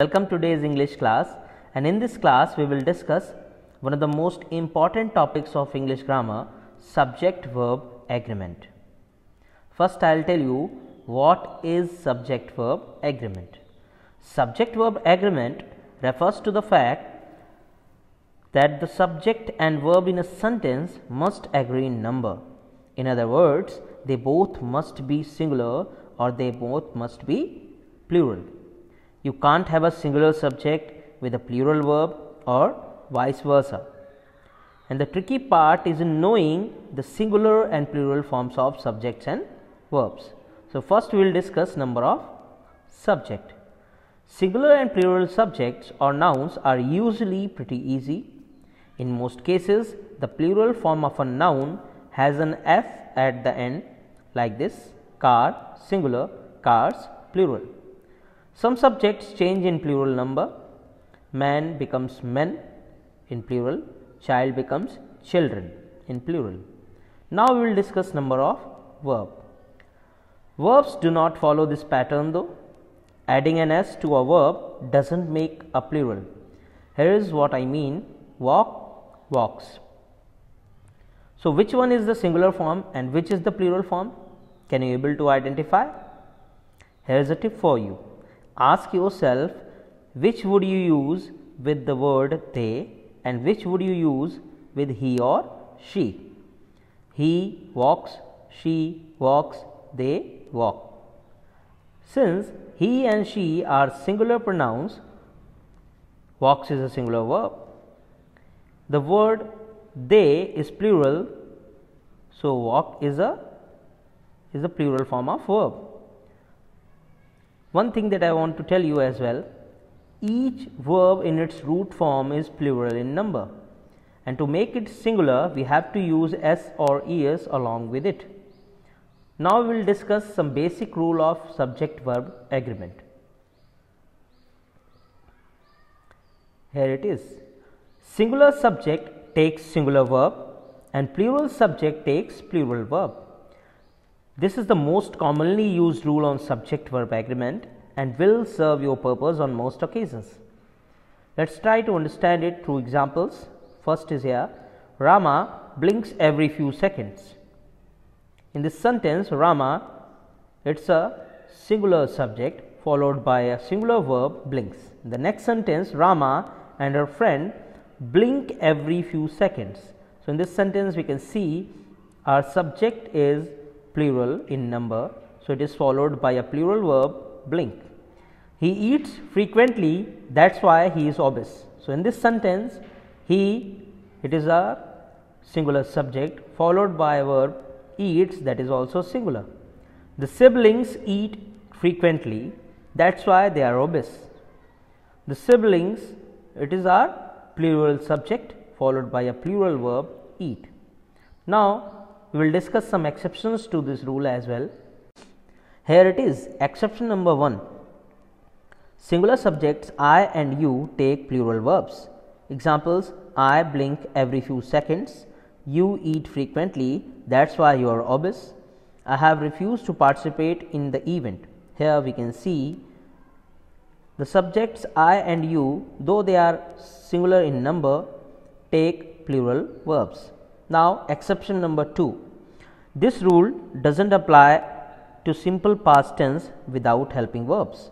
Welcome to today's English class, and in this class we will discuss one of the most important topics of English grammar, subject verb agreement. First I will tell you what is subject verb agreement. Subject verb agreement refers to the fact that the subject and verb in a sentence must agree in number. In other words, they both must be singular or they both must be plural. You can't have a singular subject with a plural verb or vice versa. And the tricky part is in knowing the singular and plural forms of subjects and verbs. So, first we will discuss number of subject. Singular and plural subjects or nouns are usually pretty easy. In most cases, the plural form of a noun has an F at the end, like this: car singular, cars plural. Some subjects change in plural number. Man becomes men in plural, child becomes children in plural. Now we will discuss number of verb. Verbs do not follow this pattern though. Adding an S to a verb doesn't make a plural. Here is what I mean: walk, walks. So, which one is the singular form and which is the plural form? Can you able to identify? Here is a tip for you. Ask yourself, which would you use with the word they and which would you use with he or she? He walks, she walks, they walk. Since he and she are singular pronouns, walks is a singular verb. The word they is plural, so walk is a plural form of verb. One thing that I want to tell you as well, each verb in its root form is plural in number, and to make it singular we have to use s or es along with it. Now we will discuss some basic rule of subject verb agreement. Here it is: singular subject takes singular verb and plural subject takes plural verb. This is the most commonly used rule on subject verb agreement and will serve your purpose on most occasions. Let us try to understand it through examples. First is here: Rama blinks every few seconds. In this sentence, Rama, it is a singular subject followed by a singular verb, blinks. In the next sentence, Rama and her friend blink every few seconds. So, in this sentence we can see our subject is plural in number, so it is followed by a plural verb, blink. He eats frequently, that is why he is obese. So, in this sentence he, it is a singular subject followed by a verb eats, that is also singular. The siblings eat frequently, that is why they are obese. The siblings, it is our plural subject followed by a plural verb, eat. Now we will discuss some exceptions to this rule as well. Here it is, exception number 1. Singular subjects I and you take plural verbs. Examples: I blink every few seconds, you eat frequently, that is why you are obese, I have refused to participate in the event. Here we can see the subjects I and you, though they are singular in number, take plural verbs. Now exception number 2. This rule does not apply to simple past tense without helping verbs.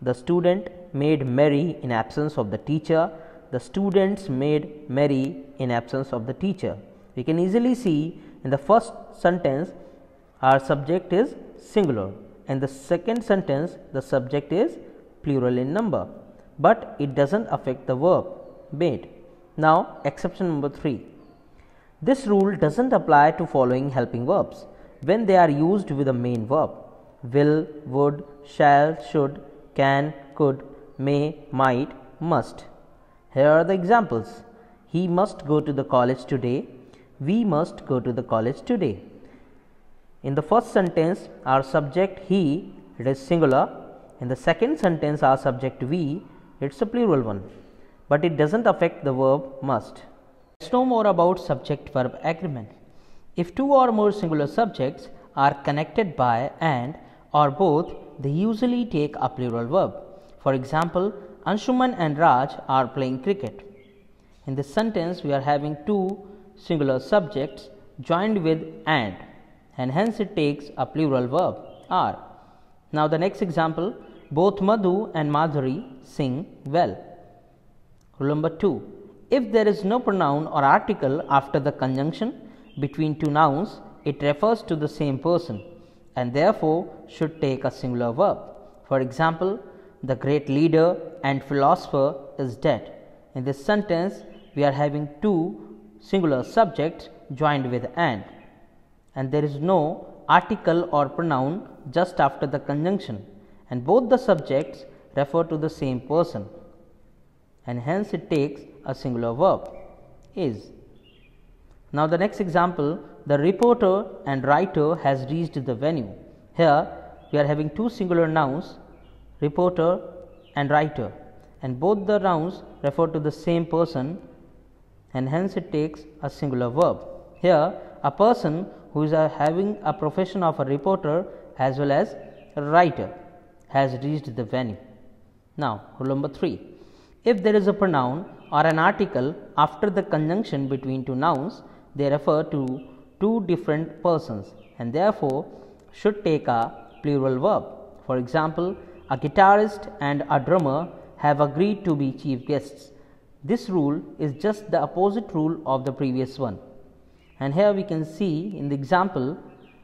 The student made merry in absence of the teacher, the students made merry in absence of the teacher. We can easily see in the first sentence our subject is singular, and the second sentence the subject is plural in number, but it does not affect the verb made. Now exception number 3. This rule does not apply to following helping verbs when they are used with a main verb: will, would, shall, should, can, could, may, might, must. Here are the examples: he must go to the college today, we must go to the college today. In the first sentence our subject he, it is singular. In the second sentence our subject we, it is a plural one, but it does not affect the verb must. Let us know more about subject verb agreement. If two or more singular subjects are connected by and or both, they usually take a plural verb. For example, Anshuman and Raj are playing cricket. In this sentence, we are having two singular subjects joined with and hence it takes a plural verb, are. Now, the next example, both Madhu and Madhuri sing well. Rule number 2. If there is no pronoun or article after the conjunction between two nouns, it refers to the same person and therefore should take a singular verb. For example, the great leader and philosopher is dead. In this sentence, we are having two singular subjects joined with and there is no article or pronoun just after the conjunction, and both the subjects refer to the same person and hence it takes a singular verb, is. Now, the next example, the reporter and writer has reached the venue. Here we are having two singular nouns, reporter and writer, and both the nouns refer to the same person and hence it takes a singular verb. Here a person who is having a profession of a reporter as well as a writer has reached the venue. Now, rule number 3. If there is a pronoun or an article after the conjunction between two nouns, they refer to two different persons and therefore should take a plural verb. For example, a guitarist and a drummer have agreed to be chief guests. This rule is just the opposite rule of the previous one. And here we can see in the example,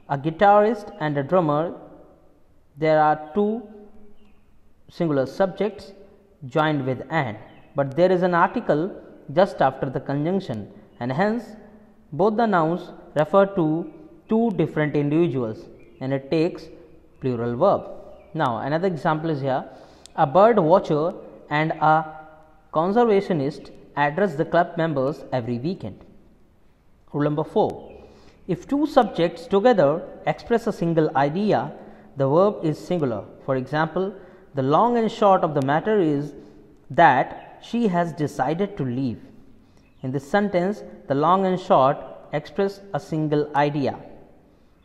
a guitarist and a drummer, there are two singular subjects joined with and, but there is an article just after the conjunction and hence both the nouns refer to two different individuals and it takes plural verb. Now, another example is here, a bird watcher and a conservationist address the club members every weekend. Rule number 4. If two subjects together express a single idea, the verb is singular. For example, the long and short of the matter is that she has decided to leave. In this sentence, the long and short express a single idea.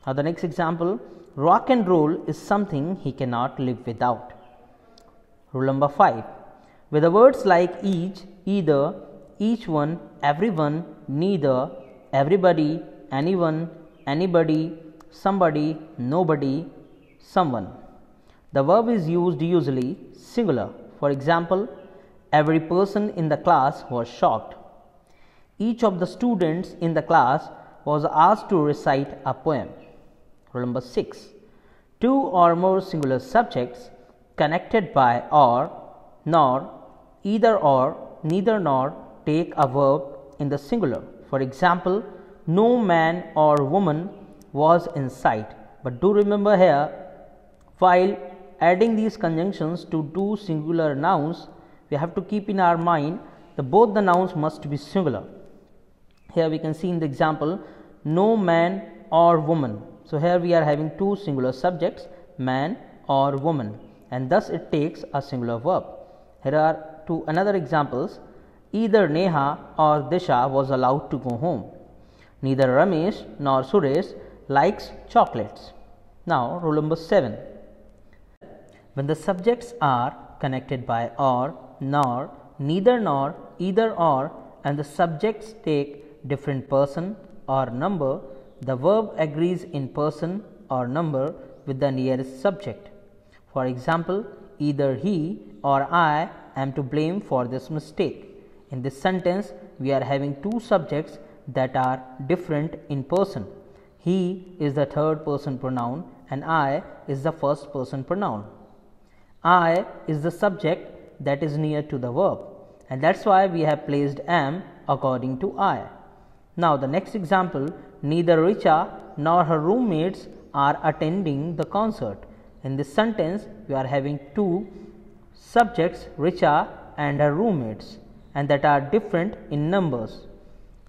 Now, the next example, rock and roll is something he cannot live without. Rule number 5. With the words like each, either, each one, everyone, neither, everybody, anyone, anybody, somebody, nobody, someone, the verb is used usually singular. For example, every person in the class was shocked. Each of the students in the class was asked to recite a poem. Rule number 6. Two or more singular subjects connected by or, nor, either or, neither nor take a verb in the singular. For example, no man or woman was in sight. But do remember here, while adding these conjunctions to two singular nouns, we have to keep in our mind that both the nouns must be singular. Here we can see in the example, no man or woman. So, here we are having two singular subjects, man or woman, and thus it takes a singular verb. Here are two another examples, either Neha or Disha was allowed to go home. Neither Ramesh nor Suresh likes chocolates. Now, rule number 7. When the subjects are connected by or, nor, neither nor, either or, and the subjects take different person or number, the verb agrees in person or number with the nearest subject. For example, either he or I am to blame for this mistake. In this sentence, we are having two subjects that are different in person. He is the third person pronoun and I is the first person pronoun. I is the subject that is near to the verb, and that is why we have placed am according to I. Now, the next example, neither Richa nor her roommates are attending the concert. In this sentence, we are having two subjects, Richa and her roommates, and that are different in numbers.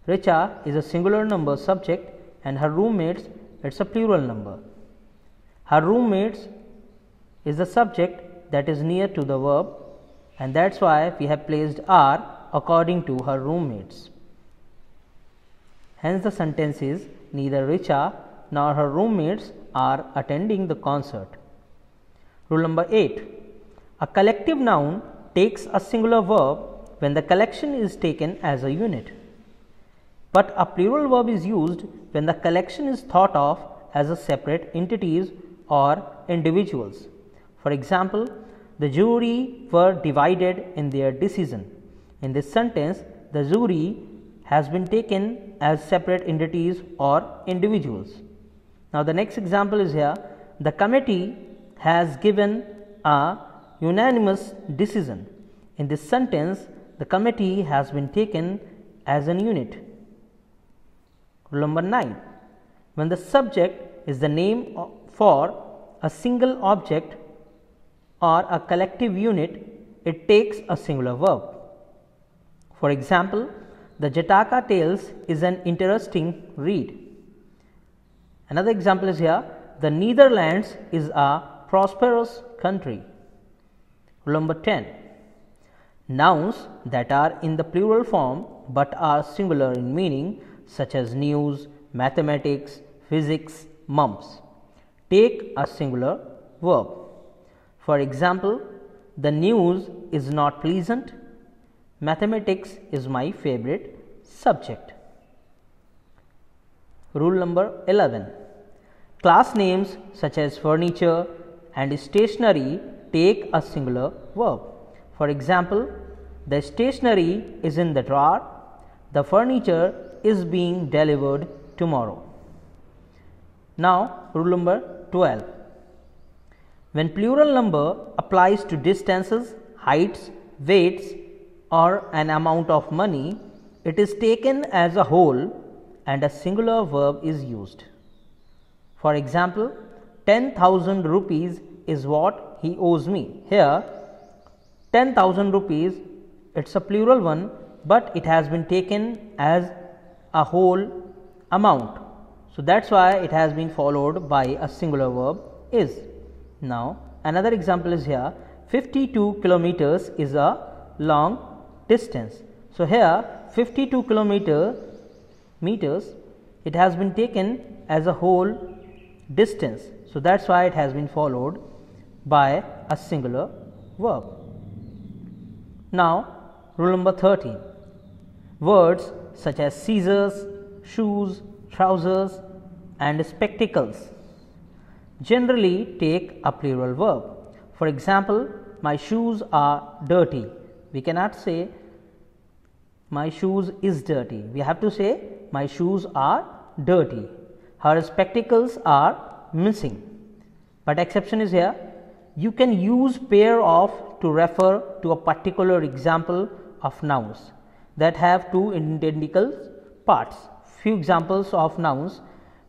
Richa is a singular number subject and her roommates, it's a plural number. Her roommates is the subject that is near to the verb, and that's why we have placed are according to her roommates. Hence, the sentence is neither Richa nor her roommates are attending the concert. Rule number 8. A collective noun takes a singular verb when the collection is taken as a unit, but a plural verb is used when the collection is thought of as a separate entities or individuals. For example, the jury were divided in their decision. In this sentence, the jury has been taken as separate entities or individuals. Now, the next example is here. The committee has given a unanimous decision. In this sentence, the committee has been taken as an unit. Rule number 9. When the subject is the name for a single object or a collective unit, it takes a singular verb. For example, the Jataka Tales is an interesting read. Another example is here. The Netherlands is a prosperous country. Rule number 10. Nouns that are in the plural form but are singular in meaning, such as news, mathematics, physics, mums, take a singular verb. For example, the news is not pleasant. Mathematics is my favorite subject. Rule number 11. Class names such as furniture and stationery take a singular verb. For example, the stationery is in the drawer. The furniture is being delivered tomorrow. Now, rule number 12. When plural number applies to distances, heights, weights, or an amount of money, it is taken as a whole and a singular verb is used. For example, 10,000 rupees is what he owes me. Here, 10,000 rupees, it's a plural one, but it has been taken as a whole amount. So, that's why it has been followed by a singular verb is. Now, another example is here. 52 kilometers is a long distance. So, here 52 meters, it has been taken as a whole distance. So, that's why it has been followed by a singular verb. Now, rule number 13. Words such as scissors, shoes, trousers and spectacles generally take a plural verb. For example, my shoes are dirty. We cannot say my shoes is dirty. We have to say my shoes are dirty. Her spectacles are missing. But exception is here. You can use pair of to refer to a particular example of nouns that have two identical parts. Few examples of nouns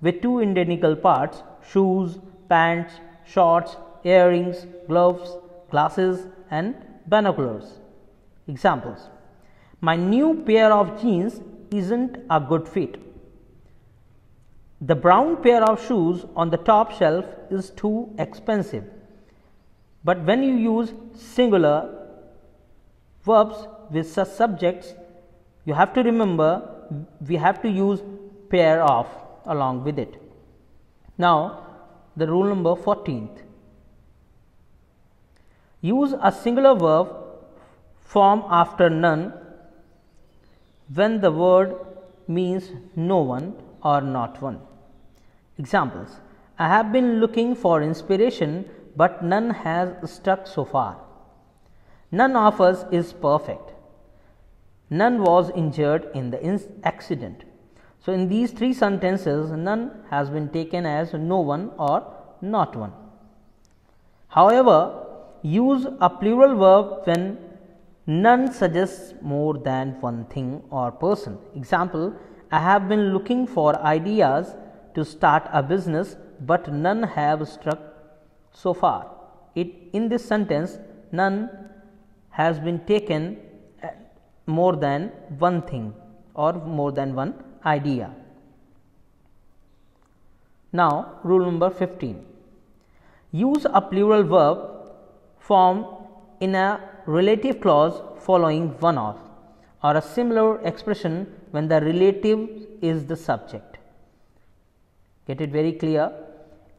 with two identical parts: shoes, pants, shorts, earrings, gloves, glasses and binoculars. Examples: my new pair of jeans isn't a good fit. The brown pair of shoes on the top shelf is too expensive. But when you use singular verbs with such subjects, you have to remember we have to use pair of along with it. Now, the rule number 14th. Use a singular verb form after none when the word means no one or not one. Examples: I have been looking for inspiration, but none has stuck so far. None of us is perfect. None was injured in the accident. So, in these three sentences, none has been taken as no one or not one. However, use a plural verb when none suggests more than one thing or person. Example: I have been looking for ideas to start a business, but none have struck so far. In this sentence, none has been taken more than one thing or more than one idea. Now, rule number 15. Use a plural verb form in a relative clause following one of or a similar expression when the relative is the subject. Get it very clear?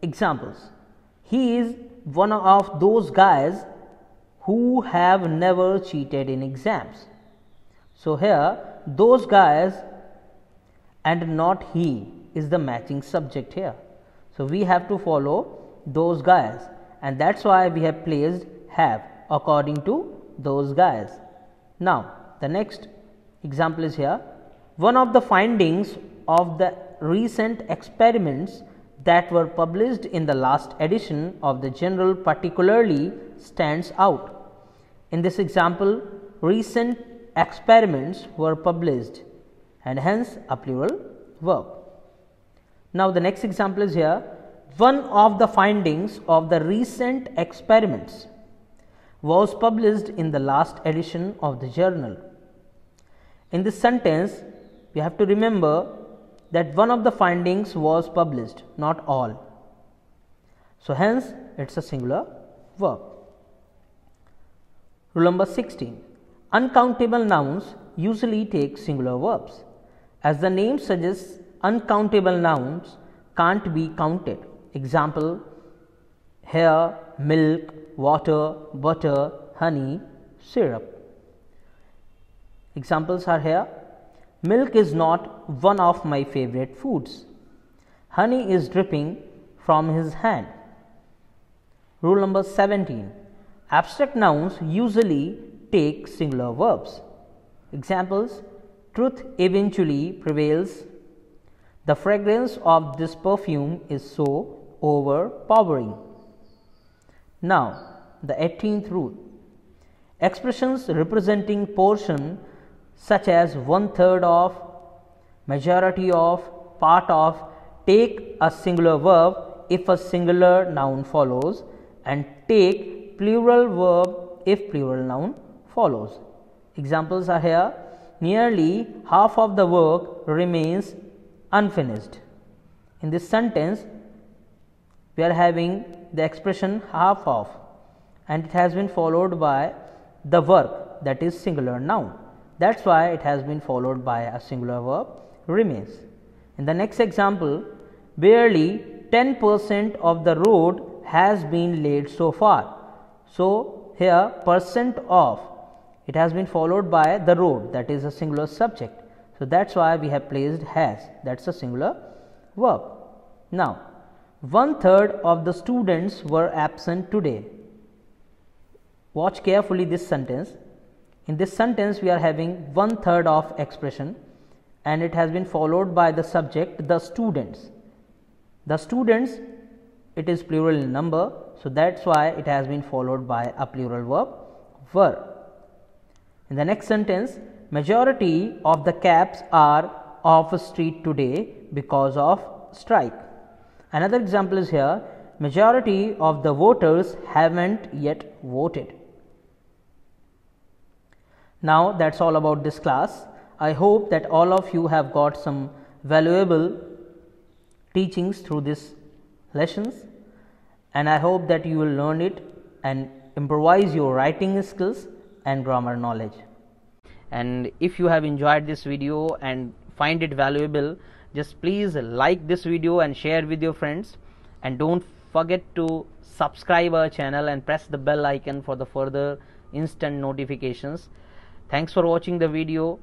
Examples: he is one of those guys who have never cheated in exams. So here those guys and not he is the matching subject here. So we have to follow those guys, and that's why we have placed have according to those guys. Now the next example is here. One of the findings of the recent experiments that were published in the last edition of the journal particularly stands out. In this example, recent experiments were published and hence a plural verb. Now the next example is here. One of the findings of the recent experiments was published in the last edition of the journal. In this sentence, we have to remember that one of the findings was published, not all. So hence it's a singular verb. Rule number 16. Uncountable nouns usually take singular verbs. As the name suggests, uncountable nouns can't be counted. Example: hair, milk, water, butter, honey, syrup. Examples are here. Milk is not one of my favorite foods. Honey is dripping from his hand. Rule number 17. Abstract nouns usually take singular verbs. Examples: truth eventually prevails. The fragrance of this perfume is so overpowering. Now, the 18th rule. Expressions representing portion such as 1/3 of, majority of, part of take a singular verb if a singular noun follows, and take plural verb if plural noun follows. Examples are here. Nearly half of the work remains unfinished. In this sentence, we are having the expression half of, and it has been followed by the work, that is singular noun. That's why it has been followed by a singular verb, remains. In the next example, barely 10% of the road has been laid so far. So here percent of, it has been followed by the road, that is a singular subject. So that's why we have placed has, that's a singular verb. Now 1/3 of the students were absent today. Watch carefully this sentence. In this sentence, we are having 1/3 of expression, and it has been followed by the subject, the students. The students, it is plural in number, so that's why it has been followed by a plural verb, were. In the next sentence, majority of the cabs are off street today because of strike. Another example is here. Majority of the voters haven't yet voted. Now that's all about this class. I hope that all of you have got some valuable teachings through these lessons, and I hope that you will learn it and improvise your writing skills and grammar knowledge. And if you have enjoyed this video and find it valuable, just please like this video and share with your friends, and don't forget to subscribe our channel and press the bell icon for the further instant notifications. Thanks for watching the video.